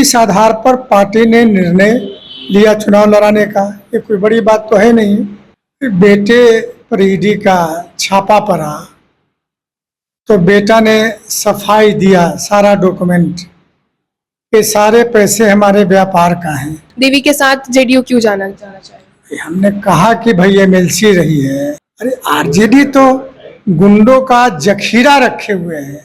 इस आधार पर पार्टी ने निर्णय लिया चुनाव लड़ाने का। ये कोई बड़ी बात तो है नहीं। बेटे पर ईडी का छापा पड़ा तो बेटा ने सफाई दिया, सारा डॉक्यूमेंट, ये सारे पैसे हमारे व्यापार का हैं। देवी के साथ जेडीयू क्यों जाना चाहिए? हमने कहा कि भाई एमएलसी रही है। अरे आरजेडी तो गुंडों का जखीरा रखे हुए है।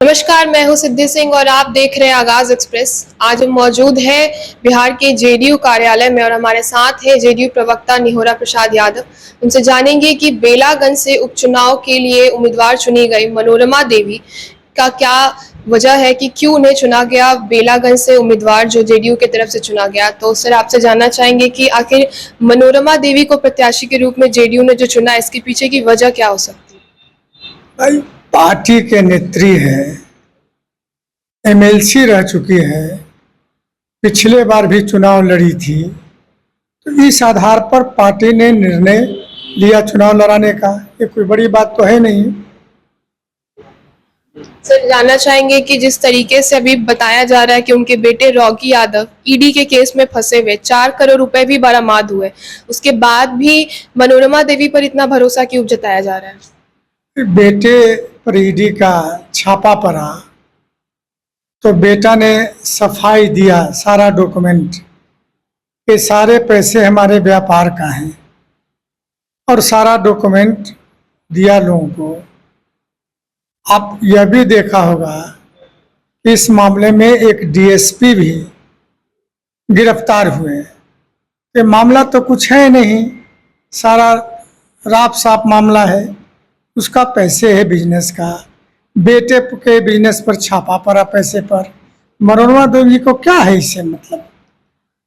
नमस्कार, मैं हूं सिद्धि सिंह और आप देख रहे हैं आगाज एक्सप्रेस। आज हम मौजूद हैं बिहार के जेडीयू कार्यालय में और हमारे साथ है जेडीयू प्रवक्ता निहोरा प्रसाद यादव। उनसे जानेंगे कि बेलागंज से उपचुनाव के लिए उम्मीदवार चुनी गई मनोरमा देवी का क्या वजह है कि क्यों उन्हें चुना गया, बेलागंज से उम्मीदवार जो जेडीयू की तरफ से चुना गया। तो सर, आपसे जानना चाहेंगे कि आखिर मनोरमा देवी को प्रत्याशी के रूप में जेडीयू ने जो चुना, इसके पीछे की वजह क्या हो सकती है? भाई पार्टी के नेत्री है, एमएलसी रह चुकी है, पिछले बार भी चुनाव लड़ी थी, तो इस आधार पर पार्टी ने निर्णय लिया चुनाव लड़ाने का। ये कोई बड़ी बात तो है नहीं। सर, जानना चाहेंगे कि जिस तरीके से अभी बताया जा रहा है कि उनके बेटे रॉकी यादव ईडी के केस में फंसे हुए, 4 करोड़ रुपए भी बरामद हुए, उसके बाद भी मनोरमा देवी पर इतना भरोसा क्यों जताया जा रहा है? बेटे पर ईडी का छापा पड़ा तो बेटा ने सफाई दिया, सारा डॉक्यूमेंट, ये सारे पैसे हमारे व्यापार का हैं, और सारा डॉक्यूमेंट दिया लोगों को। आप यह भी देखा होगा कि इस मामले में एक डीएसपी भी गिरफ्तार हुए। ये मामला तो कुछ है नहीं, सारा राफ साफ मामला है। उसका पैसे है बिजनेस का, बेटे के बिजनेस पर छापा पड़ा पैसे पर। मनोरमा देवी को क्या है इससे मतलब?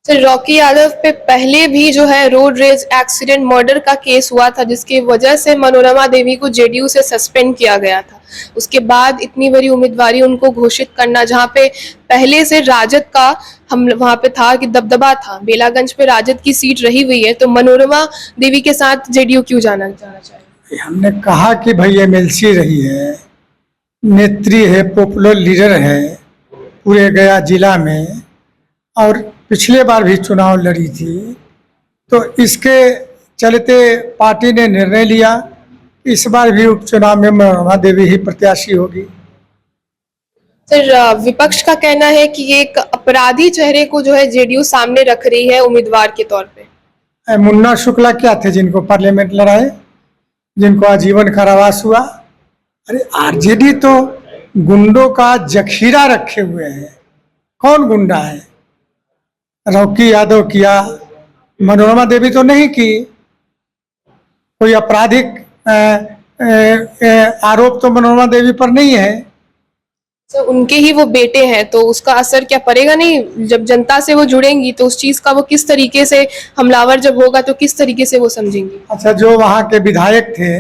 सर, रॉकी यादव पे पहले भी जो है रोड रेज एक्सीडेंट मर्डर का केस हुआ था, जिसकी वजह से मनोरमा देवी को जेडीयू से सस्पेंड किया गया था। उसके बाद इतनी बड़ी उम्मीदवारी उनको घोषित करना, जहां पे पहले से राजद का हम वहां पे था कि दबदबा था, बेलागंज पे राजद की सीट रही हुई है, तो मनोरमा देवी के साथ जेडीयू क्यों जाना चाहिए? हमने कहा कि भाई एमएलसी रही है, नेत्री है, पॉपुलर लीडर है पूरे गया जिला में, और पिछले बार भी चुनाव लड़ी थी, तो इसके चलते पार्टी ने निर्णय लिया इस बार भी उपचुनाव में मनोरमा देवी ही प्रत्याशी होगी। सर, विपक्ष का कहना है कि ये एक अपराधी चेहरे को जो है जेडीयू सामने रख रही है उम्मीदवार के तौर पे। मुन्ना शुक्ला क्या थे जिनको पार्लियामेंट लड़ाए, जिनको आजीवन कारावास हुआ? अरे आरजेडी तो गुंडों का जखीरा रखे हुए है। कौन गुंडा है? रॉकी यादव किया, मनोरमा देवी तो नहीं की। कोई आपराधिक आरोप तो मनोरमा देवी पर नहीं है। तो उनके ही वो बेटे हैं, तो उसका असर क्या पड़ेगा नहीं? जब जनता से वो जुड़ेंगी तो उस चीज का वो किस तरीके से, हमलावर जब होगा तो किस तरीके से वो समझेंगी? अच्छा, जो वहाँ के विधायक थे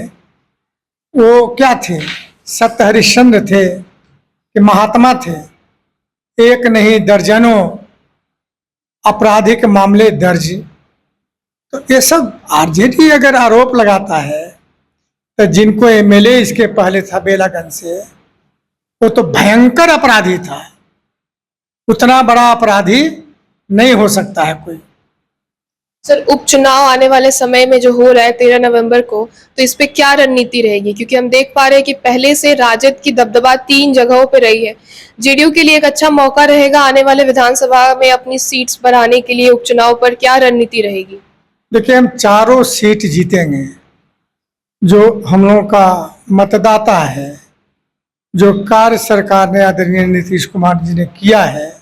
वो क्या थे? सत्य हरिश्चंद्र थे कि महात्मा थे? एक नहीं दर्जनों आपराधिक मामले दर्ज। तो ये सब आरजेडी अगर आरोप लगाता है, तो जिनको एमएलए इसके पहले था बेलागंज से, वो तो भयंकर अपराधी था। उतना बड़ा अपराधी नहीं हो सकता है कोई। सर, उपचुनाव आने वाले समय में जो हो रहा है 13 नवंबर को, तो इस पे क्या रणनीति रहेगी? क्योंकि हम देख पा रहे हैं कि पहले से राजद की दबदबा 3 जगहों पे रही है। जेडीयू के लिए एक अच्छा मौका रहेगा आने वाले विधानसभा में अपनी सीट्स बढ़ाने के लिए। उपचुनाव पर क्या रणनीति रहेगी? देखिए, हम चारों सीट जीतेंगे। जो हम लोगों का मतदाता है, जो कार्य सरकार ने आदरणीय नीतीश कुमार जी ने किया है,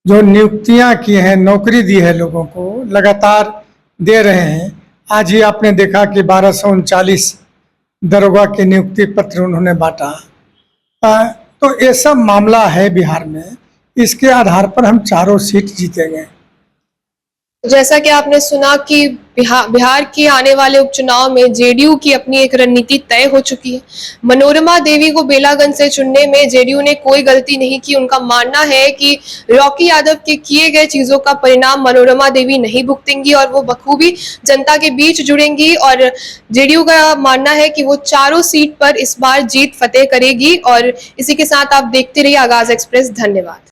जो नियुक्तियां की हैं, नौकरी दी है लोगों को, लगातार दे रहे हैं। आज ही आपने देखा कि 1239 दरोगा के नियुक्ति पत्र उन्होंने बांटा। तो ये सब मामला है बिहार में। इसके आधार पर हम चारों सीट जीतेंगे। जैसा कि आपने सुना कि बिहार के आने वाले उपचुनाव में जेडीयू की अपनी एक रणनीति तय हो चुकी है। मनोरमा देवी को बेलागंज से चुनने में जेडीयू ने कोई गलती नहीं की। उनका मानना है कि रॉकी यादव के किए गए चीजों का परिणाम मनोरमा देवी नहीं भुगतेंगी और वो बखूबी जनता के बीच जुड़ेंगी, और जेडीयू का मानना है कि वो चारों सीट पर इस बार जीत फतेह करेगी। और इसी के साथ आप देखते रहिए आगाज एक्सप्रेस। धन्यवाद।